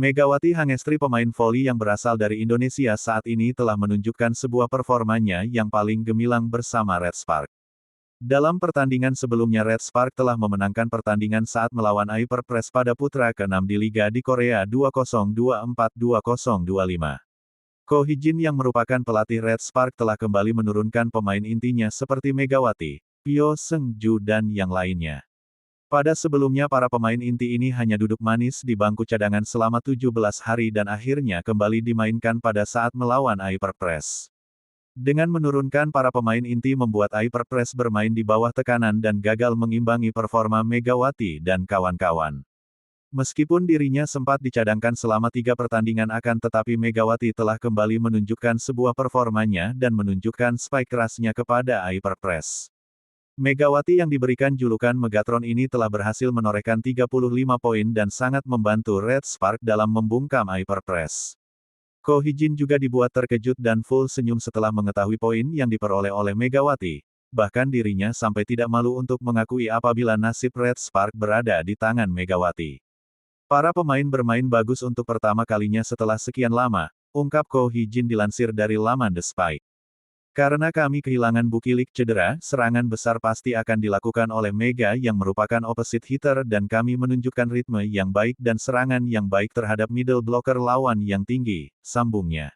Megawati Hangestri, pemain voli yang berasal dari Indonesia, saat ini telah menunjukkan sebuah performanya yang paling gemilang bersama Red Spark. Dalam pertandingan sebelumnya, Red Spark telah memenangkan pertandingan saat melawan Hyperpress pada putra ke-6 di Liga di Korea 2024-2025. Ko Hee-jin yang merupakan pelatih Red Spark telah kembali menurunkan pemain intinya seperti Megawati, Pyo Seung-ju dan yang lainnya. Pada sebelumnya para pemain inti ini hanya duduk manis di bangku cadangan selama 17 hari dan akhirnya kembali dimainkan pada saat melawan Hyperpress. Dengan menurunkan para pemain inti membuat Hyperpress bermain di bawah tekanan dan gagal mengimbangi performa Megawati dan kawan-kawan. Meskipun dirinya sempat dicadangkan selama 3 pertandingan tetapi Megawati telah kembali menunjukkan sebuah performanya dan menunjukkan spike kerasnya kepada Hyperpress. Megawati yang diberikan julukan Megatron ini telah berhasil menorehkan 35 poin dan sangat membantu Red Spark dalam membungkam Hyperpress. Ko Hee-jin juga dibuat terkejut dan full senyum setelah mengetahui poin yang diperoleh oleh Megawati. Bahkan dirinya sampai tidak malu untuk mengakui apabila nasib Red Spark berada di tangan Megawati. Para pemain bermain bagus untuk pertama kalinya setelah sekian lama, ungkap Ko Hee-jin dilansir dari laman The Spike. Karena kami kehilangan Bukilik cedera, serangan besar pasti akan dilakukan oleh Mega yang merupakan opposite hitter dan kami menunjukkan ritme yang baik dan serangan yang baik terhadap middle blocker lawan yang tinggi, sambungnya.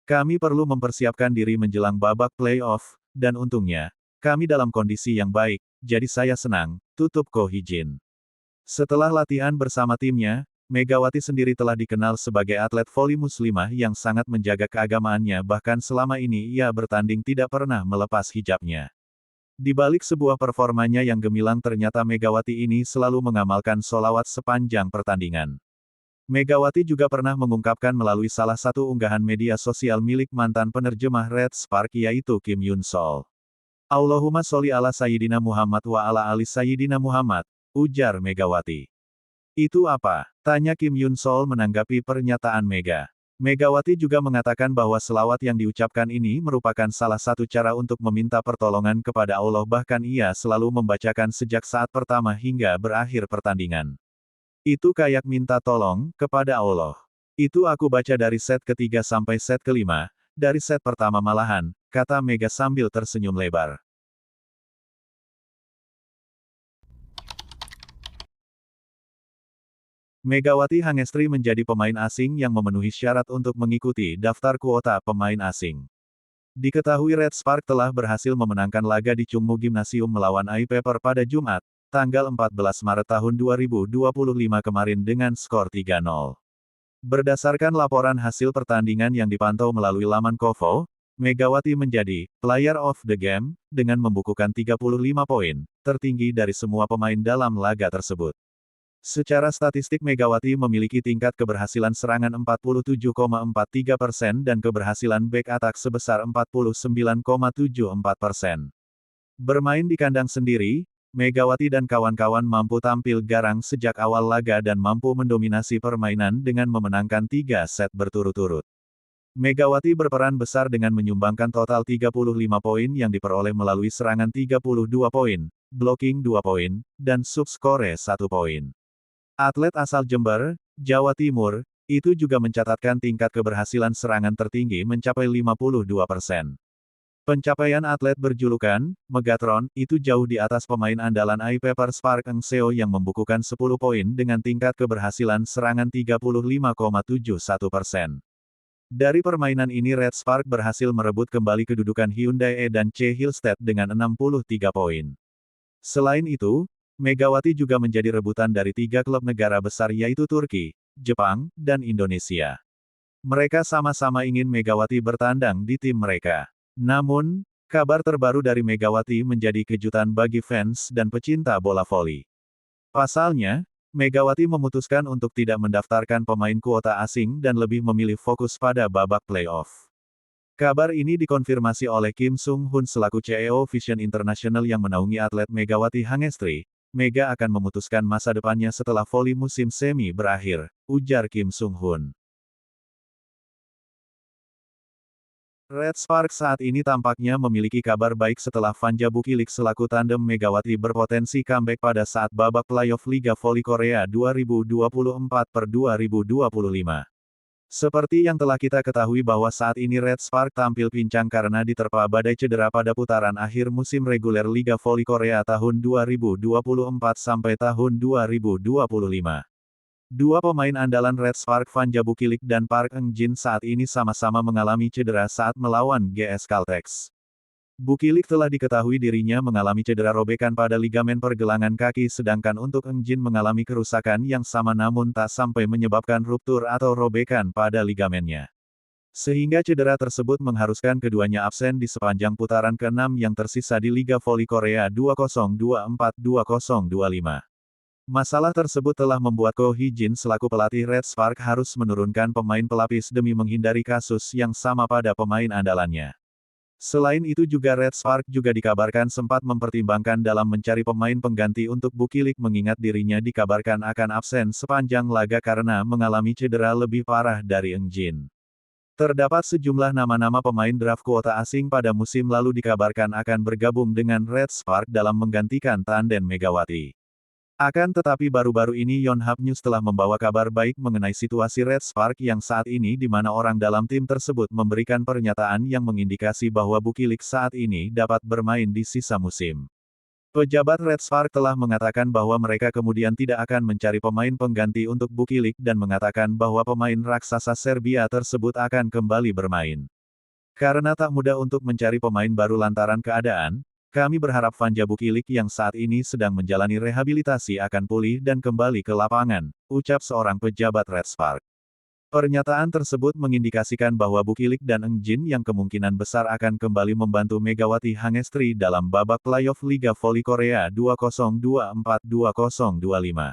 Kami perlu mempersiapkan diri menjelang babak playoff, dan untungnya, kami dalam kondisi yang baik, jadi saya senang, tutup Ko Hee-jin. Setelah latihan bersama timnya, Megawati sendiri telah dikenal sebagai atlet voli muslimah yang sangat menjaga keagamaannya, bahkan selama ini ia bertanding tidak pernah melepas hijabnya. Di balik sebuah performanya yang gemilang, ternyata Megawati ini selalu mengamalkan sholawat sepanjang pertandingan. Megawati juga pernah mengungkapkan melalui salah satu unggahan media sosial milik mantan penerjemah Red Spark yaitu Kim Yun Sol. Allahumma sholli ala Sayyidina Muhammad wa ala ali Sayyidina Muhammad, ujar Megawati. Itu apa? Tanya Kim Yun Sol menanggapi pernyataan Mega. Megawati juga mengatakan bahwa selawat yang diucapkan ini merupakan salah satu cara untuk meminta pertolongan kepada Allah, bahkan ia selalu membacakan sejak saat pertama hingga berakhir pertandingan. Itu kayak minta tolong kepada Allah. Itu aku baca dari set ketiga sampai set kelima, dari set pertama malahan, kata Mega sambil tersenyum lebar. Megawati Hangestri menjadi pemain asing yang memenuhi syarat untuk mengikuti daftar kuota pemain asing. Diketahui Red Spark telah berhasil memenangkan laga di Chungmu Gymnasium melawan Hyper pada Jumat, tanggal 14 Maret tahun 2025 kemarin dengan skor 3-0. Berdasarkan laporan hasil pertandingan yang dipantau melalui laman Kovo, Megawati menjadi player of the game dengan membukukan 35 poin, tertinggi dari semua pemain dalam laga tersebut. Secara statistik Megawati memiliki tingkat keberhasilan serangan 47,43% dan keberhasilan back attack sebesar 49,74%. Bermain di kandang sendiri, Megawati dan kawan-kawan mampu tampil garang sejak awal laga dan mampu mendominasi permainan dengan memenangkan 3 set berturut-turut. Megawati berperan besar dengan menyumbangkan total 35 poin yang diperoleh melalui serangan 32 poin, blocking 2 poin, dan subskore 1 poin. Atlet asal Jember, Jawa Timur, itu juga mencatatkan tingkat keberhasilan serangan tertinggi mencapai 52%. Pencapaian atlet berjulukan Megatron itu jauh di atas pemain andalan Hyper Spark Eng Seo yang membukukan 10 poin dengan tingkat keberhasilan serangan 35,71%. Dari permainan ini Red Spark berhasil merebut kembali kedudukan Hyundai E dan C Hillstead dengan 63 poin. Selain itu, Megawati juga menjadi rebutan dari 3 klub negara besar yaitu Turki, Jepang, dan Indonesia. Mereka sama-sama ingin Megawati bertandang di tim mereka. Namun, kabar terbaru dari Megawati menjadi kejutan bagi fans dan pecinta bola voli. Pasalnya, Megawati memutuskan untuk tidak mendaftarkan pemain kuota asing dan lebih memilih fokus pada babak playoff. Kabar ini dikonfirmasi oleh Kim Sung Hun selaku CEO Vision International yang menaungi atlet Megawati Hangestri. Mega akan memutuskan masa depannya setelah voli musim semi berakhir, ujar Kim Sung Hun. Red Spark saat ini tampaknya memiliki kabar baik setelah Vanja Bukilik selaku tandem Megawati berpotensi comeback pada saat babak playoff Liga Voli Korea 2024/2025. Seperti yang telah kita ketahui bahwa saat ini Red Spark tampil pincang karena diterpa badai cedera pada putaran akhir musim reguler Liga Voli Korea tahun 2024 sampai tahun 2025. Dua pemain andalan Red Spark Vanja Bukilik dan Park Eung-jin saat ini sama-sama mengalami cedera saat melawan GS Caltex. Bukilik telah diketahui dirinya mengalami cedera robekan pada ligamen pergelangan kaki sedangkan untuk Eung-jin mengalami kerusakan yang sama namun tak sampai menyebabkan ruptur atau robekan pada ligamennya. Sehingga cedera tersebut mengharuskan keduanya absen di sepanjang putaran ke-6 yang tersisa di Liga Voli Korea 2024-2025. Masalah tersebut telah membuat Ko Hee-jin selaku pelatih Red Spark harus menurunkan pemain pelapis demi menghindari kasus yang sama pada pemain andalannya. Selain itu juga Red Spark juga dikabarkan sempat mempertimbangkan dalam mencari pemain pengganti untuk Bukilik mengingat dirinya dikabarkan akan absen sepanjang laga karena mengalami cedera lebih parah dari Eung-jin. Terdapat sejumlah nama-nama pemain draft kuota asing pada musim lalu dikabarkan akan bergabung dengan Red Spark dalam menggantikan tandem Megawati. Akan tetapi baru-baru ini Yonhap News telah membawa kabar baik mengenai situasi Red Spark yang saat ini di mana orang dalam tim tersebut memberikan pernyataan yang mengindikasi bahwa Bukilik saat ini dapat bermain di sisa musim. Pejabat Red Spark telah mengatakan bahwa mereka kemudian tidak akan mencari pemain pengganti untuk Bukilik dan mengatakan bahwa pemain raksasa Serbia tersebut akan kembali bermain. Karena tak mudah untuk mencari pemain baru lantaran keadaan, kami berharap Vanja Bukilik yang saat ini sedang menjalani rehabilitasi akan pulih dan kembali ke lapangan, ucap seorang pejabat Red Spark. Pernyataan tersebut mengindikasikan bahwa Bukilik dan Eung-jin yang kemungkinan besar akan kembali membantu Megawati Hangestri dalam babak playoff Liga Voli Korea 2024-2025.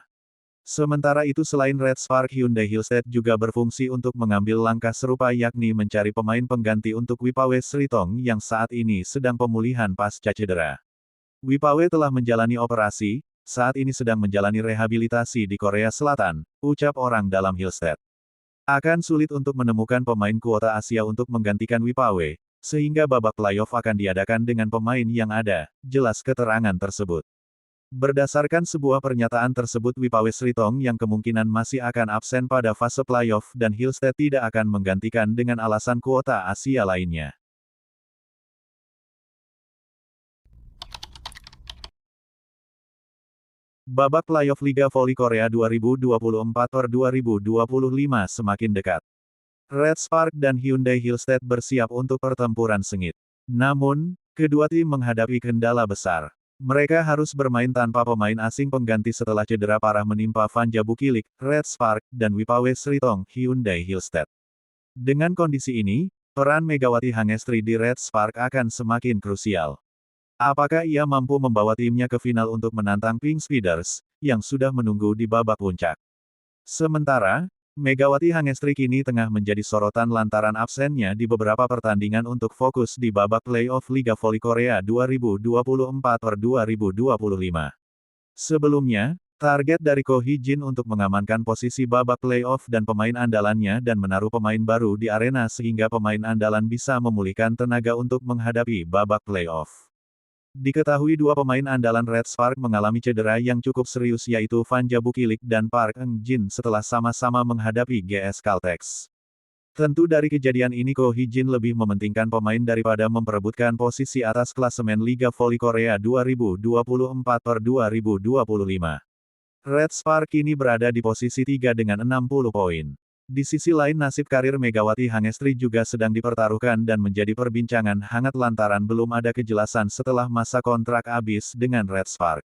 Sementara itu selain Red Spark Hyundai Hillstead juga berfungsi untuk mengambil langkah serupa yakni mencari pemain pengganti untuk Wipawe Sritong yang saat ini sedang pemulihan pasca cedera. Wipawe telah menjalani operasi, saat ini sedang menjalani rehabilitasi di Korea Selatan, ucap orang dalam Hillstead. Akan sulit untuk menemukan pemain kuota Asia untuk menggantikan Wipawe, sehingga babak playoff akan diadakan dengan pemain yang ada, jelas keterangan tersebut. Berdasarkan sebuah pernyataan tersebut Wipawe Sritong yang kemungkinan masih akan absen pada fase playoff dan Hillstead tidak akan menggantikan dengan alasan kuota Asia lainnya. Babak playoff Liga Voli Korea 2024/2025 semakin dekat. Red Spark dan Hyundai Hillstead bersiap untuk pertempuran sengit. Namun, kedua tim menghadapi kendala besar. Mereka harus bermain tanpa pemain asing pengganti setelah cedera parah menimpa Vanja Bukilik, Red Spark, dan Wipawe Sritong, Hyundai Hillstead. Dengan kondisi ini, peran Megawati Hangestri di Red Spark akan semakin krusial. Apakah ia mampu membawa timnya ke final untuk menantang Pink Speeders, yang sudah menunggu di babak puncak? Sementara, Megawati Hangestri kini tengah menjadi sorotan lantaran absennya di beberapa pertandingan untuk fokus di babak playoff Liga Voli Korea 2024/2025. Sebelumnya, target dari Ko Hee-jin untuk mengamankan posisi babak playoff dan pemain andalannya dan menaruh pemain baru di arena sehingga pemain andalan bisa memulihkan tenaga untuk menghadapi babak playoff. Diketahui dua pemain andalan Red Spark mengalami cedera yang cukup serius yaitu Vanja Bukilik dan Park Eung-jin setelah sama-sama menghadapi GS Caltex. Tentu dari kejadian ini Ko Hee-jin lebih mementingkan pemain daripada memperebutkan posisi atas klasemen Liga Voli Korea 2024/2025. Red Spark kini berada di posisi 3 dengan 60 poin. Di sisi lain nasib karir Megawati Hangestri juga sedang dipertaruhkan dan menjadi perbincangan hangat lantaran belum ada kejelasan setelah masa kontrak habis dengan Red Spark.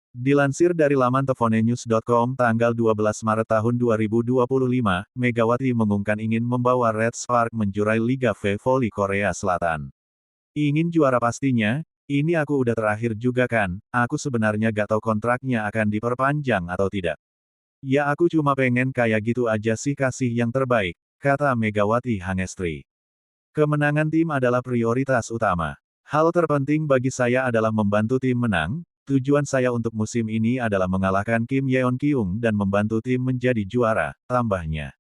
Dilansir dari laman tefonenews.com tanggal 12 Maret tahun 2025, Megawati mengumumkan ingin membawa Red Spark menjuarai Liga Voli Korea Selatan. Ingin juara pastinya, ini aku udah terakhir juga kan, aku sebenarnya gak tahu kontraknya akan diperpanjang atau tidak. Ya aku cuma pengen kayak gitu aja sih kasih yang terbaik, kata Megawati Hangestri. Kemenangan tim adalah prioritas utama. Hal terpenting bagi saya adalah membantu tim menang, tujuan saya untuk musim ini adalah mengalahkan Kim Yeon Kyung dan membantu tim menjadi juara, tambahnya.